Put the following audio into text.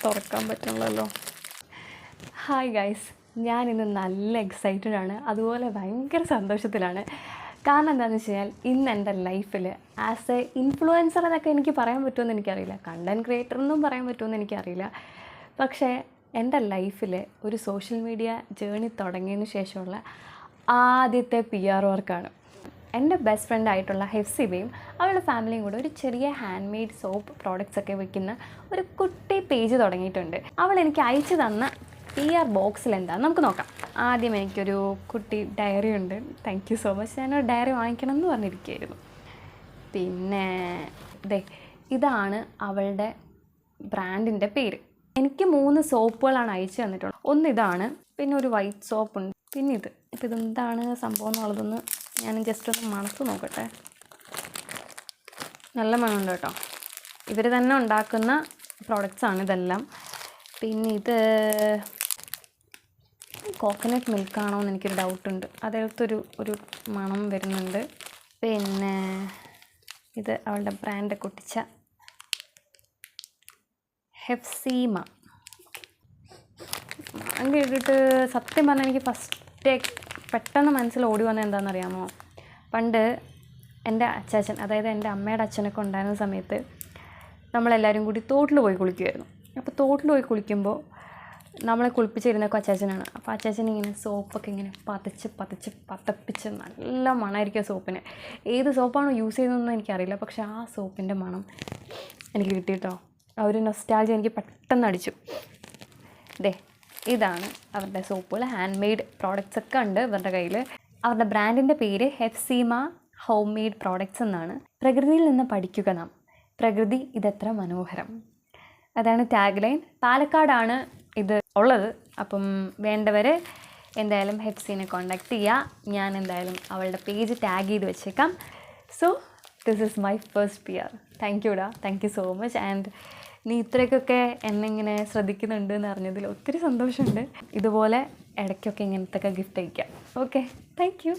തുറക്കാൻ പറ്റുള്ളല്ലോ. Hi guys, ഞാനിന്ന് നല്ല എക്സൈറ്റഡ് ആണ്, അതുപോലെ ഭയങ്കര സന്തോഷത്തിലാണ്. കാരണം എന്താണെന്ന് വെച്ച് കഴിഞ്ഞാൽ ഇന്ന് എൻ്റെ ലൈഫിൽ ആസ് എ ഇൻഫ്ലുവൻസർ എന്നൊക്കെ എനിക്ക് പറയാൻ പറ്റുമെന്ന് എനിക്കറിയില്ല, കണ്ടൻറ് ക്രിയേറ്റർ എന്നും പറയാൻ പറ്റുമെന്ന് എനിക്കറിയില്ല. പക്ഷേ എൻ്റെ ലൈഫിൽ ഒരു സോഷ്യൽ മീഡിയ ജേണി തുടങ്ങിയതിന് ശേഷമുള്ള ആദ്യത്തെ PR വർക്കാണ്. എൻ്റെ ബെസ്റ്റ് ഫ്രണ്ട് ആയിട്ടുള്ള ഹെഫ്സിബയും അവളുടെ ഫാമിലിയും കൂടെ ഒരു ചെറിയ ഹാൻഡ് മെയ്ഡ് സോപ്പ് പ്രോഡക്റ്റ്സ് ഒക്കെ വിൽക്കുന്ന ഒരു കുട്ടി പേജ് തുടങ്ങിയിട്ടുണ്ട്. അവൾ എനിക്ക് അയച്ചു തന്ന PR ബോക്സിൽ എന്താണെന്ന് നമുക്ക് നോക്കാം. ആദ്യം എനിക്കൊരു കുട്ടി ഡയറി ഉണ്ട്. Thank you so much. ഞാനൊരു ഡയറി വാങ്ങിക്കണം എന്ന് പറഞ്ഞിരിക്കുകയായിരുന്നു. പിന്നെ ഇതാണ് അവളുടെ ബ്രാൻഡിൻ്റെ പേര്. എനിക്ക് 3 സോപ്പുകളാണ് അയച്ചു തന്നിട്ടുള്ളത്. ഒന്ന് ഇതാണ്, പിന്നെ ഒരു വൈറ്റ് സോപ്പുണ്ട്, പിന്നെ ഇപ്പോൾ ഇതെന്താണ് സംഭവം എന്നുള്ളതൊന്ന് ഞാൻ ജസ്റ്റ് ഒന്ന് മണത്ത് നോക്കട്ടെ. നല്ല മണമുണ്ട് കേട്ടോ. ഇവർ തന്നെ ഉണ്ടാക്കുന്ന പ്രോഡക്റ്റ്സാണ് ഇതെല്ലാം. പിന്നെ ഇത് കോക്കനട്ട് മിൽക്കാണോ എന്ന് എനിക്കൊരു ഡൗട്ടുണ്ട്. അതിലത്തൊരു മണം വരുന്നുണ്ട്. പിന്നെ ഇത് അവളുടെ ബ്രാൻഡ് ഒട്ടിച്ച ഹെഫ്സീമ. മണം കേട്ടിട്ട് സത്യം പറഞ്ഞാൽ എനിക്ക് ഫസ്റ്റ് പെട്ടെന്ന് മനസ്സിൽ ഓടി വന്നത് എന്താണെന്നറിയാമോ? പണ്ട് എൻ്റെ അച്ചാച്ചൻ, അതായത് എൻ്റെ അമ്മയുടെ അച്ഛനൊക്കെ ഉണ്ടായിരുന്ന സമയത്ത് നമ്മളെല്ലാവരും കൂടി തോട്ടിൽ പോയി കുളിക്കുമായിരുന്നു. അപ്പോൾ തോട്ടിൽ പോയി കുളിക്കുമ്പോൾ നമ്മളെ കുളിപ്പിച്ചിരുന്നൊക്കെ അച്ചാച്ചനാണ്. അപ്പോൾ അച്ചാച്ചൻ ഇങ്ങനെ സോപ്പൊക്കെ ഇങ്ങനെ പതപ്പിച്ച് നല്ല മണമായിരിക്കും സോപ്പിന്. ഏത് സോപ്പാണോ യൂസ് ചെയ്യുന്നതെന്ന് എനിക്കറിയില്ല, പക്ഷേ ആ സോപ്പിൻ്റെ മണം എനിക്ക് കിട്ടിയിട്ടോ. ആ ഒരു നൊസ്റ്റാൾജിയ എനിക്ക് പെട്ടെന്ന് അടിച്ചു. ഇതാണ് അവരുടെ സോപ്പുകൾ. ഹാൻഡ് മെയ്ഡ് പ്രോഡക്റ്റ്സ് ഒക്കെ ഉണ്ട് ഇവരുടെ കയ്യിൽ. അവരുടെ ബ്രാൻഡിൻ്റെ പേര് ഹെഫ്സീമ ഹോം മെയ്ഡ് പ്രോഡക്റ്റ്സ് എന്നാണ്. പ്രകൃതിയിൽ നിന്ന് പഠിക്കുക നാം, പ്രകൃതി ഇതെത്ര മനോഹരം, അതാണ് ടാഗ് ലൈൻ. പാലക്കാടാണ് ഇത് ഉള്ളത്. അപ്പം വേണ്ടവർ എന്തായാലും ഹെഫ്സീനെ കോൺടാക്ട് ചെയ്യുക. ഞാൻ എന്തായാലും അവളുടെ പേജ് ടാഗ് ചെയ്ത് വെച്ചേക്കാം. So this is my first PR. Thank യുടാ, thank you so much. And നീ ഇത്രയ്ക്കൊക്കെ എന്നെ ഇങ്ങനെ ശ്രദ്ധിക്കുന്നുണ്ട് എന്ന് അറിഞ്ഞതിൽ ഒത്തിരി സന്തോഷമുണ്ട്. ഇതുപോലെ ഇടയ്ക്കൊക്കെ ഇങ്ങനത്തെ ഗിഫ്റ്റ് അയക്കാം. Okay, thank you.